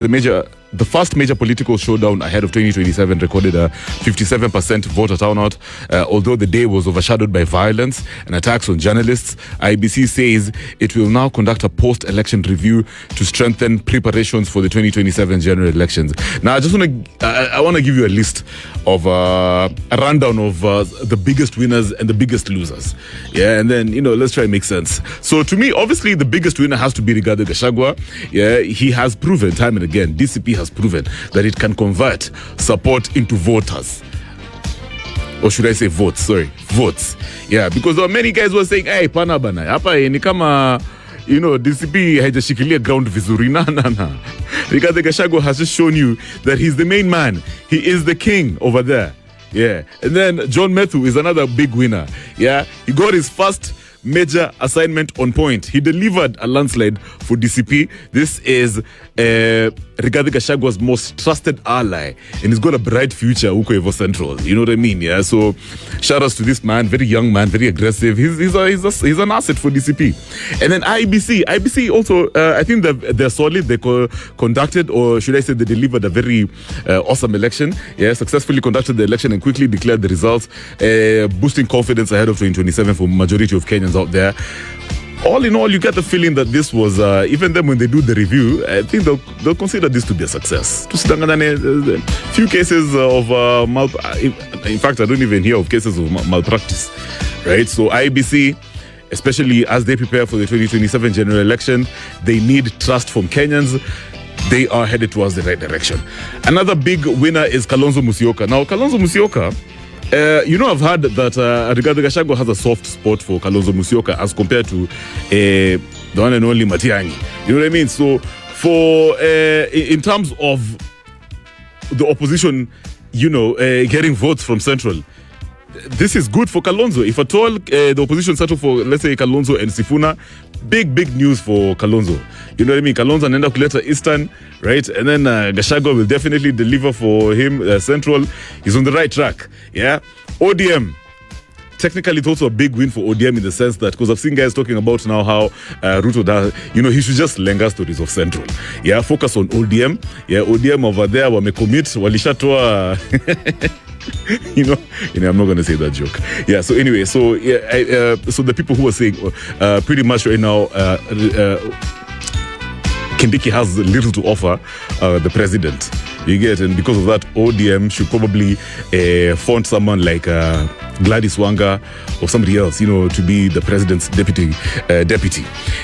The first major political showdown ahead of 2027 recorded a 57% voter turnout. Although the day was overshadowed by violence and attacks on journalists, IBC says it will now conduct a post-election review to strengthen preparations for the 2027 general elections. Now, I want to give you a list of a rundown of the biggest winners and the biggest losers. Yeah, and then let's try and make sense. So, to me, obviously, the biggest winner has to be Rigathi Gachagua. Yeah, he has proven time and again. DCP has proven that it can convert support into voters. Or should I say votes? Sorry, votes. Yeah, because there are many guys who are saying, hey, pana bana, hapa ni kama, DCP haijashikilia ground vizuri. Na. Rigathi Gachagua has just shown you that he's the main man. He is the king over there. Yeah. And then John Ngotho is another big winner. Yeah. He got his first major assignment on point. He delivered a landslide for DCP. This is Rigathi Gachagua's most trusted ally, and he's got a bright future huko Evo Central. You know what I mean? Yeah. So shout outs to this man, very young man, very aggressive. He's an asset for DCP. And then IBC also, I think they're solid. They conducted, or should I say, they delivered a very awesome election. Yeah, successfully conducted the election and quickly declared the results, boosting confidence ahead of 2027 for majority of Kenyans out there. All in all, you get the feeling that this was, even then when they do the review, I think they'll consider this to be a success. A few cases of in fact, I don't even hear of cases of malpractice, right? So IBC, especially as they prepare for the 2027 general election, they need trust from Kenyans. They are headed towards the right direction. Another big winner is Kalonzo Musyoka. Now, Kalonzo Musyoka, I've heard that Rigathi Gachagua has a soft spot for Kalonzo Musyoka as compared to the one and only Matiang'i. You know what I mean? So, in terms of the opposition, getting votes from Central, this is good for Kalonzo. If at all the opposition settle for, let's say, Kalonzo and Sifuna, big news for Kalonzo. You know what I mean? Kalonzo anaenda kuleta Eastern, right? And then Gachagua will definitely deliver for him Central. He's on the right track. Yeah. ODM. Technically, it's also a big win for ODM in the sense that, because I've seen guys talking about now how Ruto does, he should just lenga stories of Central. Yeah. Focus on ODM. Yeah. ODM over there, wamecommit, walishatoa. I'm not going to say that joke. Yeah. So anyway, so so the people who are saying pretty much right now, Kindiki has little to offer the president. You get, and because of that, ODM should probably fund someone like Gladys Wanga or somebody else, to be the president's deputy.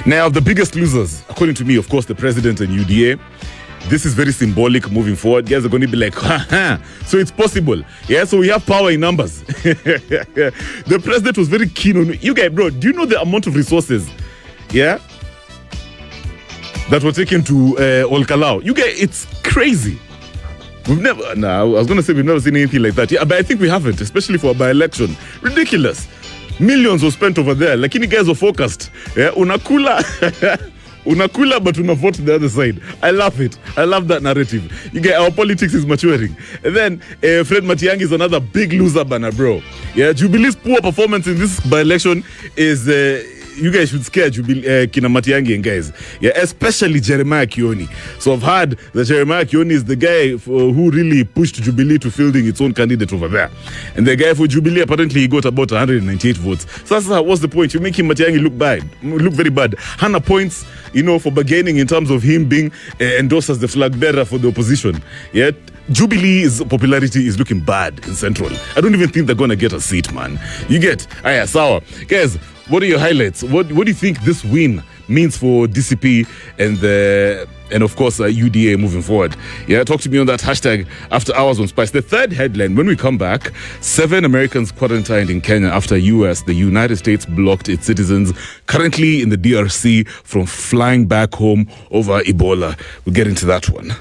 Now, the biggest losers, according to me, of course, the president and UDA. This is very symbolic moving forward. Guys are going to be like, so it's possible. Yeah, so we have power in numbers. The president was very keen on you guys, bro. Do you know the amount of resources, that were taken to Ol Kalou? You guys, it's crazy. I was going to say we've never seen anything like that. Yeah, but I think we haven't, especially for a by-election. Ridiculous. Millions were spent over there. Like, you guys were focused. Yeah, Unakula, but unavote the other side. I love it. I love that narrative. You get, our politics is maturing. And then Fred Matiang'i is another big loser banner, bro. Yeah, Jubilee's poor performance in this by-election is you guys should scare Kina Matiang'i and guys. Yeah, especially Jeremiah Kioni. So I've heard that Jeremiah Kioni is the guy who really pushed Jubilee to fielding its own candidate over there. And the guy for Jubilee, apparently he got about 198 votes. So that's what's the point? You're making Matiang'i look very bad. Hannah points, for bargaining in terms of him being endorsed as the flag bearer for the opposition. Yeah, Jubilee's popularity is looking bad in Central. I don't even think they're going to get a seat, man. You get? Sour. Guys, what are your highlights? What do you think this win means for DCP and of course UDA moving forward? Yeah, talk to me on that hashtag After Hours on Spice. The third headline, when we come back, 7 Americans quarantined in Kenya after the United States blocked its citizens currently in the DRC from flying back home over Ebola. We'll get into that one.